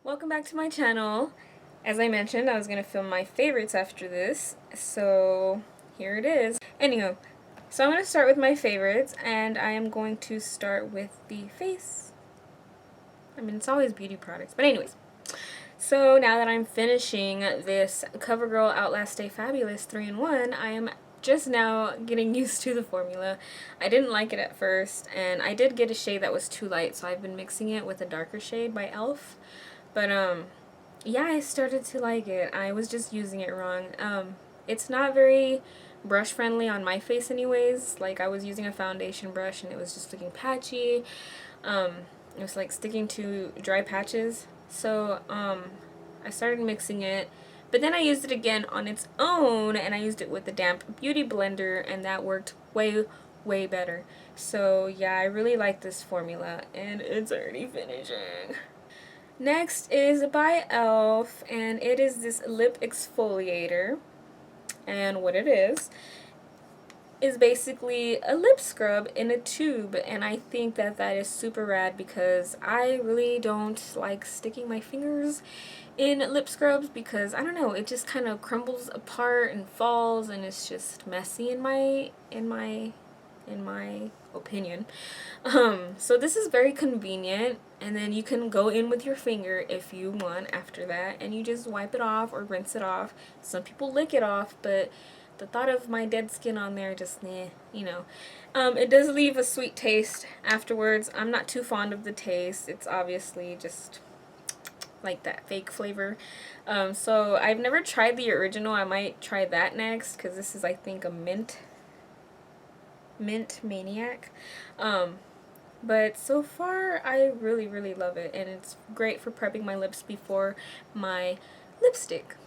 Welcome back to my channel. As I mentioned, I was going to film my favorites after this, so here it is. Anyhow, so I'm going to start with my favorites, and I am going to start with the face. I mean, it's always beauty products, but anyways. So now that I'm finishing this CoverGirl Outlast Stay Fabulous 3-in-1, I am just now getting used to the formula. I didn't like it at first, and I did get a shade that was too light, so I've been mixing it with a darker shade by e.l.f. But yeah, I started to like it. I was just using it wrong. It's not very brush friendly on my face anyways. Like, I was using a foundation brush and it was just looking patchy. It was like sticking to dry patches. So I started mixing it, but then I used it again on its own, and I used it with the damp beauty blender, and that worked way better. So yeah, I really like this formula, and it's already finishing. Next is by e.l.f. and it is this Lip Exfoliator, and what it is basically a lip scrub in a tube, and I think that that is super rad because I really don't like sticking my fingers in lip scrubs because, I don't know, it just kind of crumbles apart and falls, and it's just messy in my opinion. So this is very convenient, and then you can go in with your finger if you want after that, and you just wipe it off or rinse it off. Some people lick it off, but the thought of my dead skin on there just, you know. It does leave a sweet taste afterwards. I'm not too fond of the taste. It's obviously just like that fake flavor. So I've never tried the original. I might try that next because this is, I think, a mint maniac. But so far I really love it, and it's great for prepping my lips before my lipstick.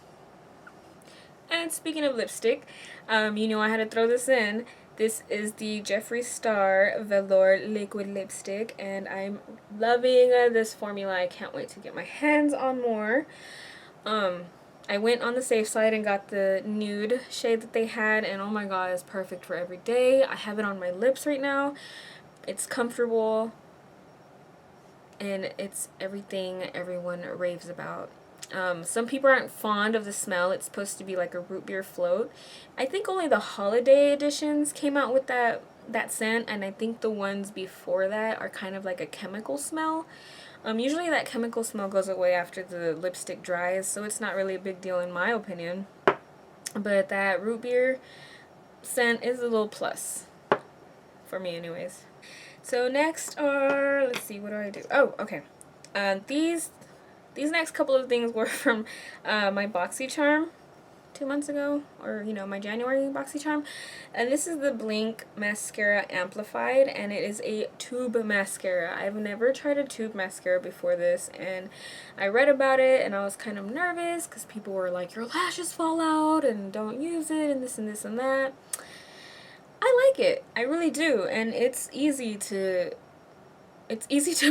And speaking of lipstick, you know I had to throw this in. This is the Jeffree Star Velour Liquid Lipstick, and I'm loving this formula. I can't wait to get my hands on more. I went on the safe side and got the nude shade that they had, and oh my god, it's perfect for every day. I have it on my lips right now. It's comfortable, and it's everything everyone raves about. Some people aren't fond of the smell. It's supposed to be like a root beer float. I think only the holiday editions came out with that scent, and I think the ones before that are kind of like a chemical smell. Usually that chemical smell goes away after the lipstick dries, so it's not really a big deal in my opinion. But that root beer scent is a little plus for me anyways. So next are, let's see, what do I do? Oh, okay. These next couple of things were from my BoxyCharm 2 months ago, or, you know, my January BoxyCharm. And this is the Blinc Mascara Amplified, and it is a tube mascara. I've never tried a tube mascara before this, and I read about it, and I was kind of nervous because people were like, your lashes fall out, and don't use it, and this and that. I like it. I really do, and it's easy to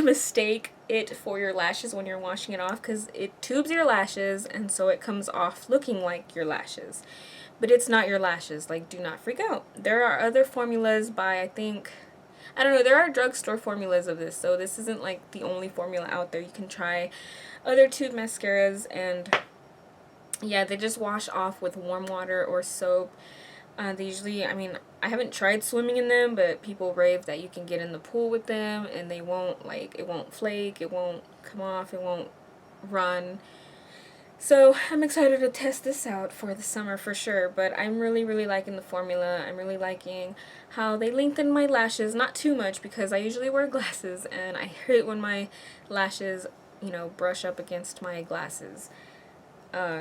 mistake it for your lashes when you're washing it off because it tubes your lashes, and so it comes off looking like your lashes. But it's not your lashes. Like, do not freak out. There are other formulas by, I don't know, there are drugstore formulas of this, so this isn't like the only formula out there. You can try other tube mascaras, and yeah, they just wash off with warm water or soap. They usually, I mean, I haven't tried swimming in them, but people rave that you can get in the pool with them and they won't, like, it won't flake, it won't come off, it won't run. So I'm excited to test this out for the summer for sure, but I'm really liking the formula. I'm really liking how they lengthen my lashes, not too much because I usually wear glasses and I hate when my lashes, you know, brush up against my glasses.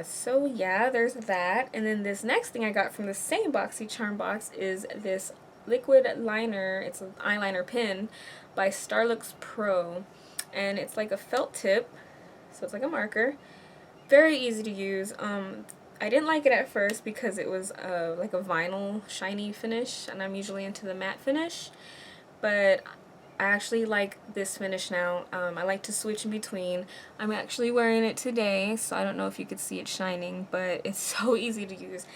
So yeah, there's that. And then this next thing I got from the same BoxyCharm box is this liquid liner. It's an eyeliner pen by Starlooks Pro, and it's like a felt tip, so it's like a marker. Very easy to use. I didn't like it at first because it was like a vinyl shiny finish, and I'm usually into the matte finish, but I actually like this finish now. I like to switch in between. I'm actually wearing it today, so I don't know if you could see it shining, but it's so easy to use.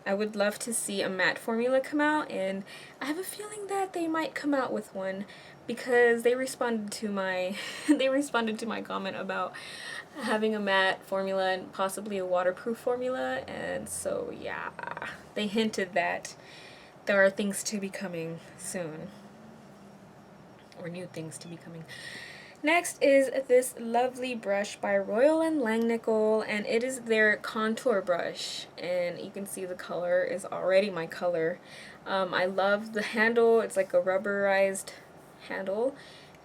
I would love to see a matte formula come out, and I have a feeling that they might come out with one because they responded to my they responded to my comment about having a matte formula and possibly a waterproof formula, and so yeah, they hinted that there are things to be coming soon, or new things to be coming. Next is this lovely brush by Royal and Langnickel, and it is their contour brush, and you can see the color is already my color. I love the handle. It's like a rubberized handle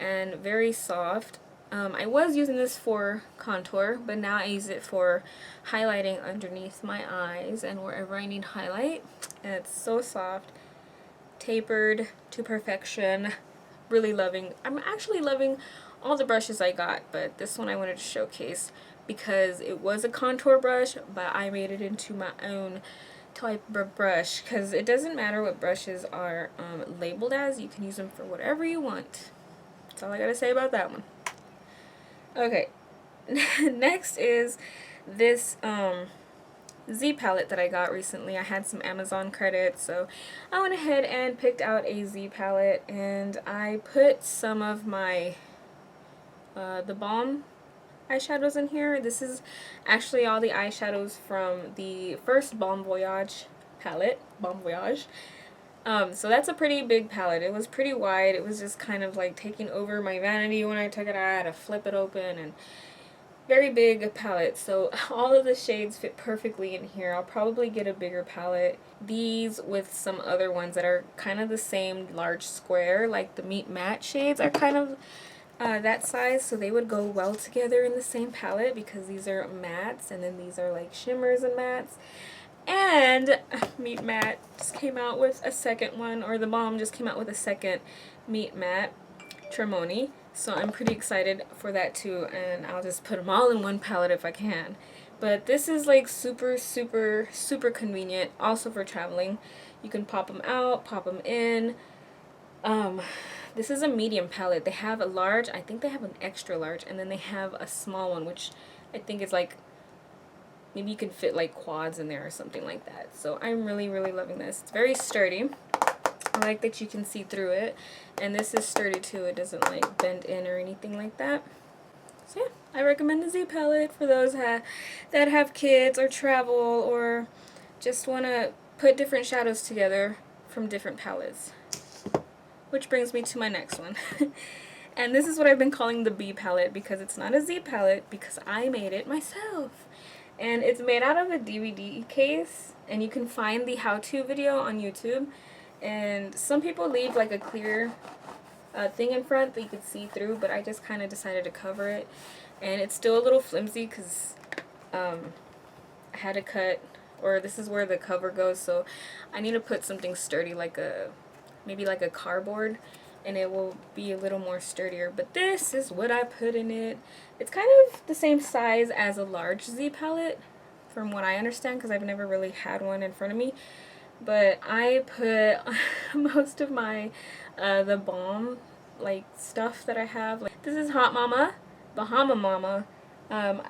and very soft. I was using this for contour, but now I use it for highlighting underneath my eyes and wherever I need highlight, and it's so soft, tapered to perfection. Really loving. I'm actually loving all the brushes I got, but this one I wanted to showcase because it was a contour brush, but I made it into my own type of brush, because it doesn't matter what brushes are labeled as. You can use them for whatever you want. That's all I gotta say about that one. Okay, next is this Z palette that I got recently. I had some Amazon credits, so I went ahead and picked out a Z palette, and I put some of my the Balm eyeshadows in here. This is actually all the eyeshadows from the first Bon Voyage palette, Bon Voyage. So that's a pretty big palette. It was pretty wide. It was just kind of like taking over my vanity when I took it out. I had to flip it open, and very big palette, so all of the shades fit perfectly in here. I'll probably get a bigger palette. These with some other ones that are kind of the same large square, like the Meet Matte shades are kind of that size, so they would go well together in the same palette because these are mattes and then these are like shimmers and mattes. And Meet Matte just came out with a second one, or the Balm just came out with a second Meet Matte Tremoni. So I'm pretty excited for that too, and I'll just put them all in one palette if I can. But this is like super, super, super convenient, also for traveling. You can pop them out, pop them in. This is a medium palette. They have a large, I think they have an extra large, and then they have a small one, which I think is like, maybe you can fit like quads in there or something like that. So I'm really, really loving this. It's very sturdy. I like that you can see through it, and this is sturdy too. It doesn't like bend in or anything like that. So yeah, I recommend the Z palette for those that have kids or travel or just want to put different shadows together from different palettes. Which brings me to my next one. And this is what I've been calling the B palette, because it's not a Z palette, because I made it myself. And it's made out of a DVD case, and you can find the how-to video on YouTube. And some people leave like a clear thing in front that you could see through, but I just kind of decided to cover it. And it's still a little flimsy because I had to cut, or this is where the cover goes, so I need to put something sturdy, like maybe like a cardboard, and it will be a little more sturdier. But this is what I put in it. It's kind of the same size as a large Z palette, from what I understand, because I've never really had one in front of me. But I put most of my the Balm like stuff that I have. Like, this is Hot Mama, Bahama Mama.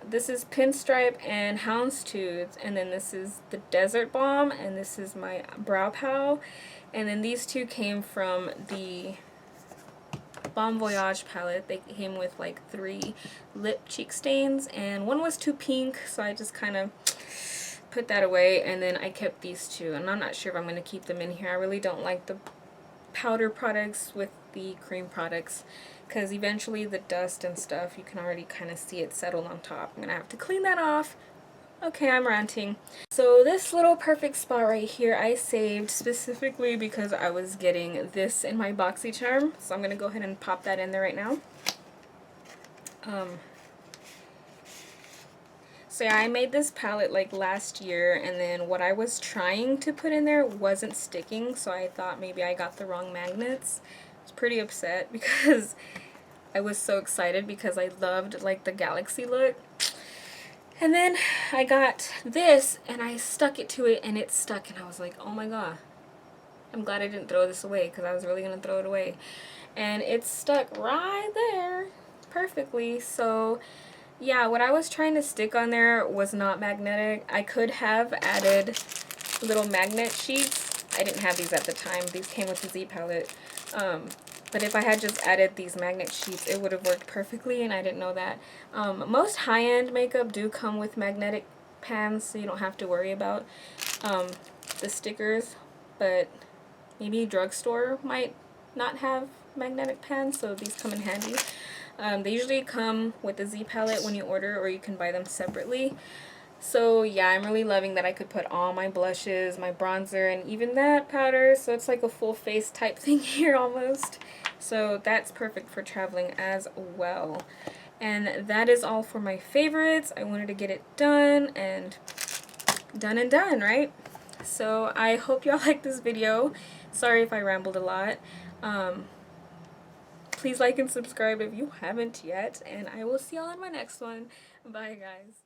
This is Pinstripe and Houndstooth, and then this is the Desert Balm, and this is my Brow Pal, and then these two came from the Bon Voyage palette. They came with like 3 lip cheek stains, and one was too pink, so I just kind of put that away, and then I kept these two, and I'm not sure if I'm going to keep them in here. I really don't like the powder products with the cream products, because eventually the dust and stuff, you can already kind of see it settled on top. I'm going to have to clean that off. Okay, I'm ranting. So this little perfect spot right here I saved specifically because I was getting this in my BoxyCharm, so I'm going to go ahead and pop that in there right now. So yeah, I made this palette like last year, and then what I was trying to put in there wasn't sticking, so I thought maybe I got the wrong magnets. I was pretty upset because I was so excited because I loved like the galaxy look. And then I got this and I stuck it to it, and it stuck, and I was like, oh my god. I'm glad I didn't throw this away, because I was really going to throw it away. and it's stuck right there perfectly. So yeah, what I was trying to stick on there was not magnetic. I could have added little magnet sheets. I didn't have these at the time. These came with the Z palette. But if I had just added these magnet sheets, it would have worked perfectly, and I didn't know that. Most high-end makeup do come with magnetic pans, so you don't have to worry about the stickers, but maybe drugstore might not have magnetic pans, so these come in handy. They usually come with the Z palette when you order, or you can buy them separately. So yeah, I'm really loving that I could put all my blushes, my bronzer, and even that powder, so it's like a full face type thing here almost. So that's perfect for traveling as well. And that is all for my favorites. I wanted to get it done and done, right? So I hope y'all like this video. Sorry if I rambled a lot. Please like and subscribe if you haven't yet, and I will see y'all in my next one. Bye, guys.